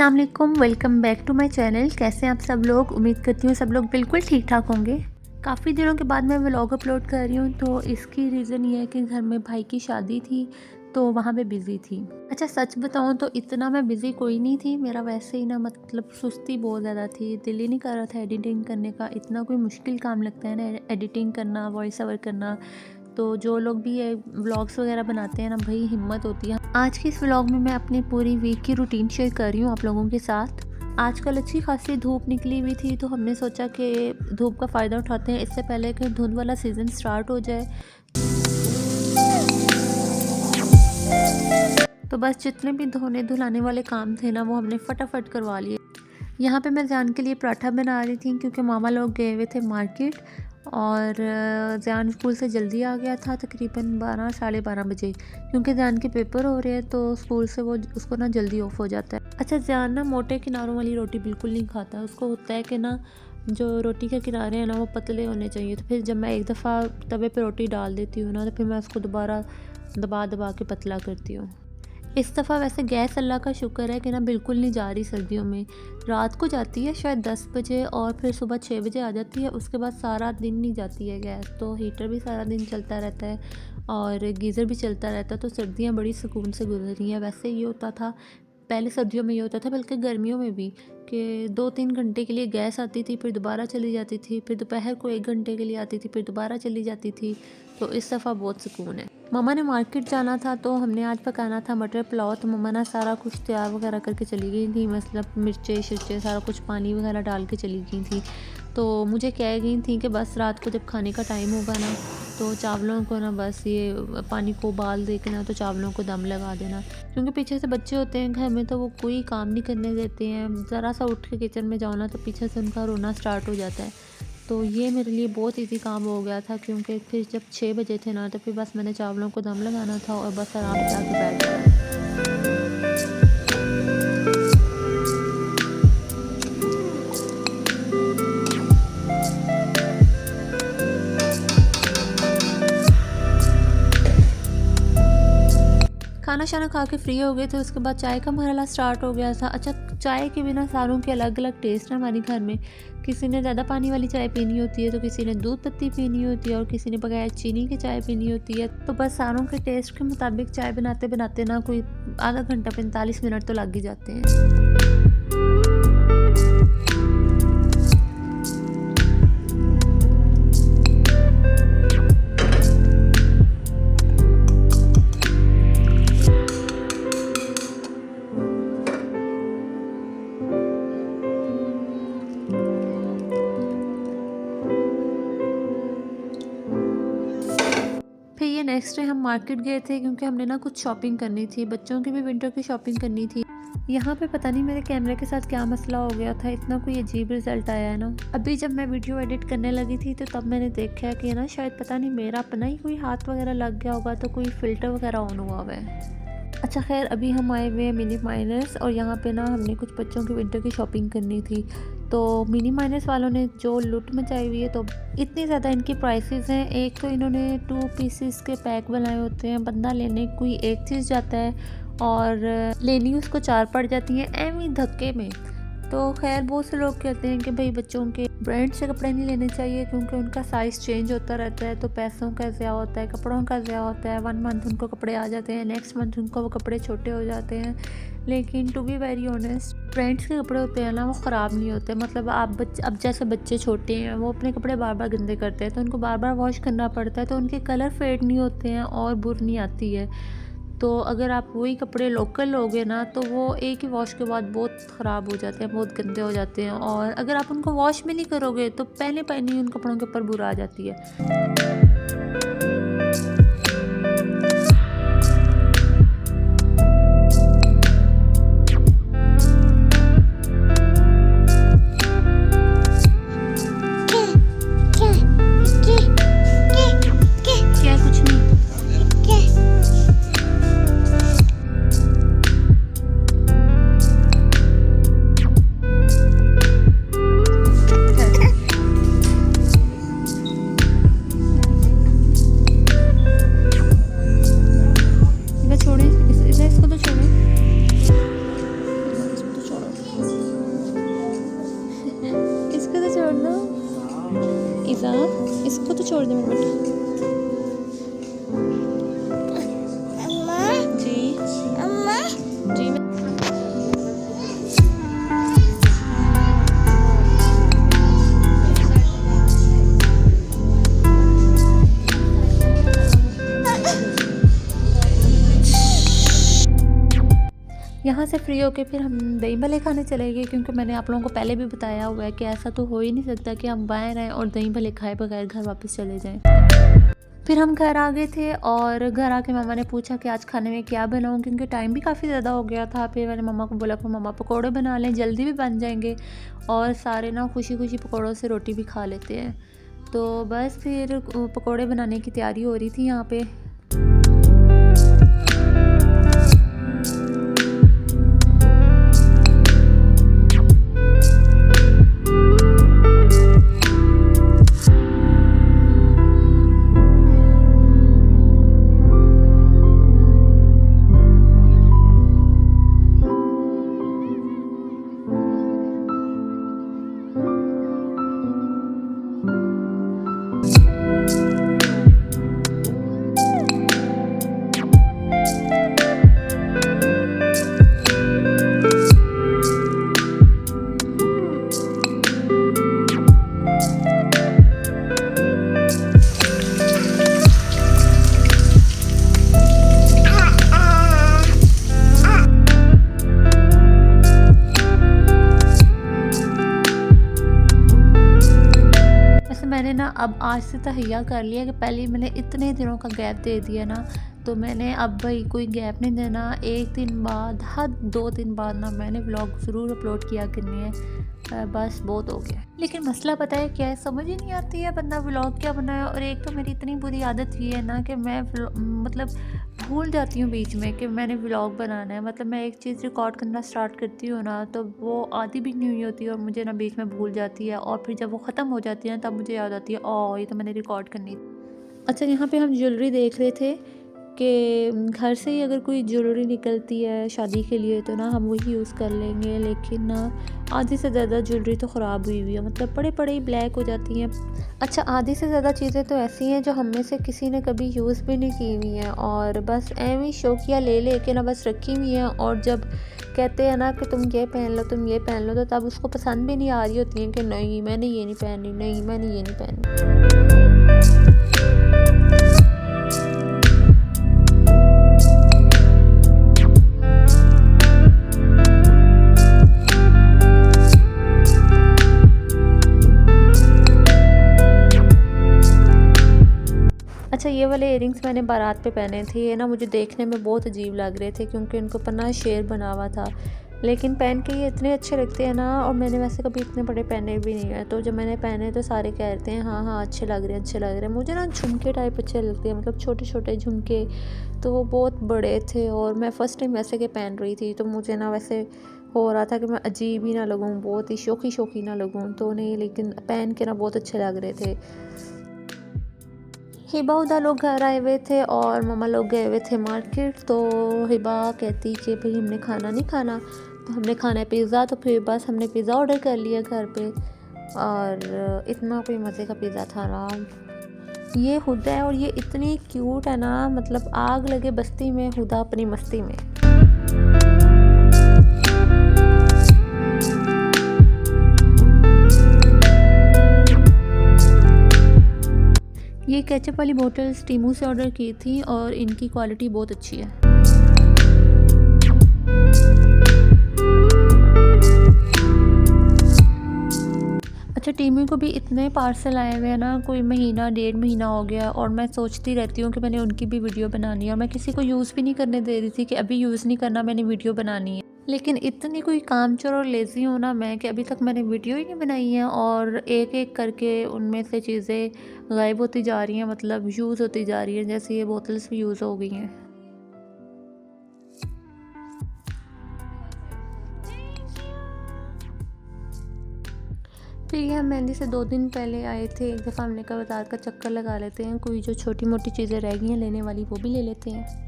अस्सलाम वालेकुम, welcome back to my channel. कैसे हैं आप सब लोग? उम्मीद करती हूँ सब लोग बिल्कुल ठीक ठाक होंगे। काफ़ी दिनों के बाद मैं व्लॉग अपलोड कर रही हूँ, तो इसकी रीज़न ये है कि घर में भाई की शादी थी, तो वहाँ पे बिज़ी थी। अच्छा, सच बताऊँ तो इतना मैं बिज़ी कोई नहीं थी। मेरा वैसे ही ना मतलब सुस्ती बहुत ज़्यादा थी, दिल ही नहीं कर रहा था एडिटिंग करने का। इतना कोई मुश्किल काम लगता है ना एडिटिंग करना, वॉइस ओवर करना। तो जो लोग भी ये व्लॉग्स वगैरह बनाते हैं ना, भाई हिम्मत होती है। आज की इस व्लॉग में मैं अपनी पूरी वीक की रूटीन शेयर कर रही हूँ आप लोगों के साथ। आजकल अच्छी खासी धूप निकली हुई थी, तो हमने सोचा कि धूप का फ़ायदा उठाते हैं इससे पहले कि धुंध वाला सीज़न स्टार्ट हो जाए। तो बस जितने भी धोने धुलाने वाले काम थे ना, वो हमने फटाफट करवा लिए। यहाँ पे मैं ज़ियान के लिए पराठा बना रही थी क्योंकि मामा लोग गए हुए थे मार्केट, और ज़ियान स्कूल से जल्दी आ गया था, तकरीबन 12 साढ़े 12 बजे, क्योंकि ज़ियान के पेपर हो रहे हैं तो स्कूल से वो उसको ना जल्दी ऑफ हो जाता है। अच्छा, ज़ियान ना मोटे किनारों वाली रोटी बिल्कुल नहीं खाता। उसको होता है कि ना जो रोटी के किनारे हैं ना वो पतले होने चाहिए। तो फिर जब मैं एक दफ़ा तवे पे रोटी डाल देती हूँ ना, तो फिर मैं उसको दोबारा दबा दबा के पतला करती हूँ। इस दफ़ा वैसे गैस अल्लाह का शुक्र है कि ना बिल्कुल नहीं जा रही सर्दियों में। रात को जाती है शायद 10 बजे और फिर सुबह 6 बजे आ जाती है। उसके बाद सारा दिन नहीं जाती है गैस, तो हीटर भी सारा दिन चलता रहता है और गीज़र भी चलता रहता है। तो सर्दियाँ बड़ी सुकून से गुजर रही हैं। वैसे ये होता था पहले, सर्दियों में ये होता था, बल्कि गर्मियों में भी, कि 2-3 घंटे के लिए गैस आती थी, फिर दोबारा चली जाती थी, फिर दोपहर को 1 घंटे के लिए आती थी, फिर दोबारा चली जाती थी। तो इस दफ़ा बहुत सुकून है। मम्मा ने मार्केट जाना था, तो हमने आज पकाना था मटर पुलाव। तो मम्मा ना सारा कुछ तैयार वगैरह करके चली गई थी, मतलब मिर्चे शिर्चे सारा कुछ पानी वगैरह डाल के चली गई थी। तो मुझे कह गई थी कि बस रात को जब खाने का टाइम होगा ना, तो चावलों को ना बस ये पानी को उबाल दे के ना, तो चावलों को दम लगा देना। क्योंकि पीछे से बच्चे होते हैं घर में, तो वो कोई काम नहीं करने देते हैं। ज़रा सा उठ के किचन में जाओ ना, तो पीछे से उनका रोना स्टार्ट हो जाता है। तो ये मेरे लिए बहुत इजी काम हो गया था, क्योंकि फिर जब 6 बजे थे ना, तो फिर बस मैंने चावलों को दम लगाना था और बस आराम से आके बैठ जाना। खाना शाना खा के फ्री हो गए थे, उसके बाद चाय का मरहला स्टार्ट हो गया था। अच्छा, चाय के बिना सारों के अलग अलग टेस्ट है हमारे घर में। किसी ने ज़्यादा पानी वाली चाय पीनी होती है, तो किसी ने दूध पत्ती पीनी होती है, और किसी ने बगैर चीनी की चाय पीनी होती है। तो बस सारों के टेस्ट के मुताबिक चाय बनाते बनाते ना कोई आधा घंटा 45 मिनट तो लग ही जाते हैं। फिर ये नेक्स्ट डे हम मार्केट गए थे, क्योंकि हमने ना कुछ शॉपिंग करनी थी, बच्चों की भी विंटर की शॉपिंग करनी थी। यहाँ पे पता नहीं मेरे कैमरे के साथ क्या मसला हो गया था, इतना कोई अजीब रिज़ल्ट आया है ना। अभी जब मैं वीडियो एडिट करने लगी थी, तो तब मैंने देखा कि ना शायद पता नहीं मेरा अपना ही कोई हाथ वगैरह लग गया होगा, तो कोई फ़िल्टर वगैरह ऑन हुआ हुआ है। अच्छा खैर, अभी हम आए हुए हैं मिनी माइनर्स, और यहाँ पे ना हमने कुछ बच्चों की विंटर की शॉपिंग करनी थी। तो मिनी माइनर्स वालों ने जो लूट मचाई हुई है, तो इतनी ज़्यादा इनकी प्राइसेस हैं। एक तो इन्होंने 2 पीसेस के पैक बनाए होते हैं, बंदा लेने कोई एक चीज़ जाता है और लेनी उसको 4 पड़ जाती हैं एवं धक्के में। तो खैर, बहुत से लोग कहते हैं कि भाई बच्चों के ब्रांड से कपड़े नहीं लेने चाहिए, क्योंकि उनका साइज़ चेंज होता रहता है, तो पैसों का ज़्या होता है, कपड़ों का ज़्या होता है। 1 मंथ उनको कपड़े आ जाते हैं, नेक्स्ट मंथ उनको वो कपड़े छोटे हो जाते हैं। लेकिन to be very honest, brands के कपड़े होते हैं ना, वो ख़राब नहीं होते। मतलब अब जैसे बच्चे छोटे हैं, वो अपने कपड़े बार बार गंदे करते हैं, तो उनको बार बार वॉश करना पड़ता है, तो उनके कलर फेड नहीं होते हैं और बुर नहीं आती है। तो अगर आप वही कपड़े लोकल लोगे ना, तो वो एक ही वॉश के बाद बहुत ख़राब हो जाते हैं, बहुत गंदे हो जाते हैं, और अगर आप उनको वॉश भी नहीं करोगे, तो पहले पहले ही उन कपड़ों के ऊपर बुरा आ जाती है। क्या कुछ नहीं। पिज़्ज़ा, इसको तो छोड़ दे मेरा बेटा। जी जी यहाँ से फ्री होके फिर हम दही भल्ले खाने चले गए, क्योंकि मैंने आप लोगों को पहले भी बताया हुआ है कि ऐसा तो हो ही नहीं सकता कि हम बाहर आएँ और दही भल्ले खाए बगैर घर वापस चले जाएं। फिर हम घर आ गए थे और घर आके मामा ने पूछा कि आज खाने में क्या बनाऊं, क्योंकि टाइम भी काफ़ी ज़्यादा हो गया था। फिर मैंने मम्मा को बोला कि मम्मा पकोड़े बना लें, जल्दी भी बन जाएंगे और सारे ना खुशी खुशी पकोड़ों से रोटी भी खा लेते हैं। तो बस फिर पकोड़े बनाने की तैयारी हो रही थी यहाँ पे। मैंने ना अब आज से तहैया कर लिया कि पहले मैंने इतने दिनों का गैप दे दिया ना, तो मैंने अब भाई कोई गैप नहीं देना। एक दिन बाद, हद 2 दिन बाद ना मैंने व्लॉग ज़रूर अपलोड किया करनी है। बस बहुत हो गया। लेकिन मसला पता है क्या है, समझ ही नहीं आती है बंदा व्लॉग क्या बनाए। और एक तो मेरी इतनी बुरी आदत ये है ना कि मैं मतलब भूल जाती हूँ बीच में कि मैंने व्लॉग बनाना है। मतलब मैं एक चीज़ रिकॉर्ड करना स्टार्ट करती हूँ ना, तो वो आधी भी नहीं हुई होती और मुझे ना बीच में भूल जाती है। और फिर जब वो ख़त्म हो जाती है ना, तब मुझे याद आती है, ओह ये तो मैंने रिकॉर्ड करनी थी। अच्छा, यहाँ पे हम ज्वेलरी देख रहे थे कि घर से ही अगर कोई ज्वेलरी निकलती है शादी के लिए तो ना हम वही यूज़ कर लेंगे। लेकिन ना आधी से ज़्यादा ज्वेलरी तो ख़राब हुई हुई है, मतलब पड़े ही ब्लैक हो जाती हैं। अच्छा, आधी से ज़्यादा चीज़ें तो ऐसी हैं जो हम में से किसी ने कभी यूज़ भी नहीं की हुई हैं और बस एवं शौकिया ले के ना बस रखी हुई हैं। और जब कहते हैं ना कि तुम ये पहन लो, तुम ये पहन लो, तो तब उसको पसंद भी नहीं आ रही होती हैं कि नहीं मैंने ये नहीं पहनी, नहीं मैंने ये नहीं पहनी। अच्छा, ये वाले इयरिंग्स मैंने बारात पे पहने थे। ये ना मुझे देखने में बहुत अजीब लग रहे थे क्योंकि उनको पन्ना शेर बना हुआ था, लेकिन पहन के ये इतने अच्छे लगते हैं ना। और मैंने वैसे कभी इतने बड़े पहने भी नहीं है, तो जब मैंने पहने तो सारे कहते हैं हाँ हाँ अच्छे लग रहे हैं, अच्छे लग रहे हैं। मुझे ना झुमके टाइप अच्छे लगते हैं, मतलब छोटे छोटे झुमके, तो वो बहुत बड़े थे और मैं फ़र्स्ट टाइम वैसे के पहन रही थी। तो मुझे ना वैसे हो रहा था कि मैं अजीब ही ना लगूँ, बहुत ही शौकी ना लगूँ, तो नहीं, लेकिन पहन के ना बहुत अच्छे लग रहे थे। हिबा उदा लोग घर आए हुए थे और मम्मा लोग गए हुए थे मार्केट। तो हिबा कहती कि भाई हमने खाना नहीं खाना, तो हमने खाना है पिज़्ज़ा। तो फिर बस हमने पिज़्ज़ा ऑर्डर कर लिया घर पे और इतना कोई मज़े का पिज़्ज़ा था ना। ये हुदा है और ये इतनी क्यूट है ना, मतलब आग लगे बस्ती में, हुदा अपनी मस्ती में। ये केचप वाली बोतल्स टीमू से ऑर्डर की थी और इनकी क्वालिटी बहुत अच्छी है। अच्छा, टीमू को भी इतने पार्सल आए हुए हैं ना, कोई महीना 1.5 महीना हो गया और मैं सोचती रहती हूँ कि मैंने उनकी भी वीडियो बनानी है। और मैं किसी को यूज़ भी नहीं करने दे रही थी कि अभी यूज़ नहीं करना, मैंने वीडियो बनानी है। लेकिन इतनी कोई कामचोर और लेज़ी हूँ ना मैं कि अभी तक मैंने वीडियो ही नहीं बनाई है और एक एक करके उनमें से चीज़ें गायब होती जा रही हैं, मतलब यूज़ होती जा रही हैं। जैसे ये बोतल्स भी यूज़ हो गई हैं। फिर ये हम मेहंदी से 2 दिन पहले आए थे। एक दफ़ा हमने कहा बाज़ार का चक्कर लगा लेते हैं, कोई जो छोटी मोटी चीज़ें रह गई हैं लेने वाली वो भी ले लेते हैं।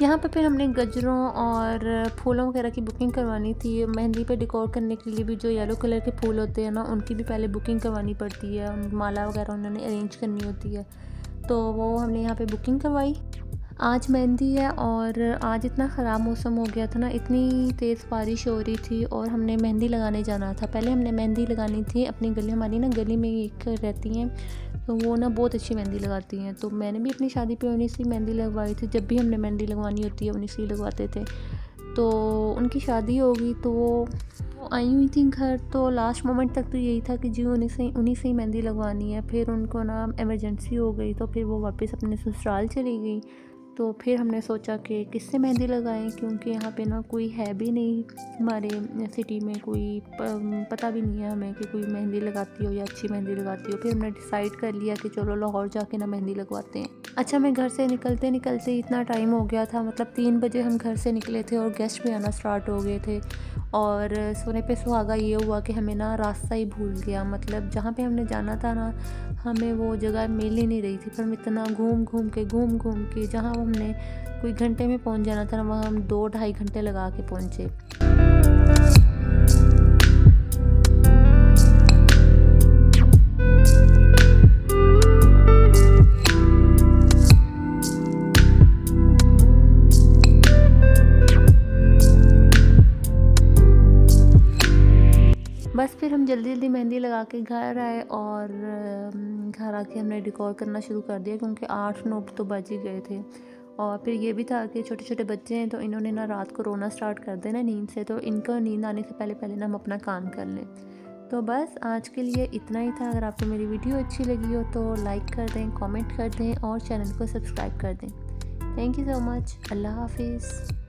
यहाँ पे फिर हमने गजरों और फूलों वगैरह की बुकिंग करवानी थी। मेहंदी पे डेकोर करने के लिए भी जो येलो कलर के फूल होते हैं ना, उनकी भी पहले बुकिंग करवानी पड़ती है, उन माला वगैरह उन्होंने अरेंज करनी होती है, तो वो हमने यहाँ पे बुकिंग करवाई। आज मेहंदी है और आज इतना ख़राब मौसम हो गया था ना, इतनी तेज़ बारिश हो रही थी और हमने मेहंदी लगाने जाना था। पहले हमने मेहंदी लगानी थी अपनी गली, हमारी ना गली में एक रहती हैं, तो वो ना बहुत अच्छी मेहंदी लगाती हैं, तो मैंने भी अपनी शादी पे उन्हीं से मेहंदी लगवाई थी। जब भी हमने मेहंदी लगवानी होती है उन्हीं से लगवाते थे। तो उनकी शादी हो गई तो वो आई हुई थी घर, तो लास्ट मोमेंट तक तो यही था कि जी उन्हीं से ही मेहंदी लगवानी है। फिर उनको ना इमरजेंसी हो गई, तो फिर वो वापस अपने ससुराल चली गई। तो फिर हमने सोचा कि किससे मेहंदी लगाएं, क्योंकि यहाँ पे ना कोई है भी नहीं, हमारे सिटी में कोई पता भी नहीं है हमें कि कोई मेहंदी लगाती हो या अच्छी मेहंदी लगाती हो। फिर हमने डिसाइड कर लिया कि चलो लाहौर जाके ना मेहंदी लगवाते हैं। अच्छा, मैं घर से निकलते निकलते इतना टाइम हो गया था, मतलब 3 बजे हम घर से निकले थे और गेस्ट भी आना स्टार्ट हो गए थे। और सोने पे सुहागा ये हुआ कि हमें ना रास्ता ही भूल गया, मतलब जहाँ पे हमने जाना था ना, हमें वो जगह मिल ही नहीं रही थी। पर हम इतना घूम घूम के जहाँ हमने कोई घंटे में पहुँच जाना था ना, वहाँ हम 2-2.5 घंटे लगा के पहुँचे। बस फिर हम जल्दी जल्दी मेहंदी लगा के घर आए और घर आके हमने डेकोर करना शुरू कर दिया, क्योंकि 8-9 तो बज ही गए थे। और फिर ये भी था कि छोटे छोटे बच्चे हैं, तो इन्होंने ना रात को रोना स्टार्ट कर देना नींद से, तो इनको नींद आने से पहले पहले ना हम अपना काम कर लें। तो बस आज के लिए इतना ही था। अगर आपको मेरी वीडियो अच्छी लगी हो तो लाइक कर दें, कमेंट कर दें और चैनल को सब्सक्राइब कर दें। Thank you so much. अल्लाह हाफिज़।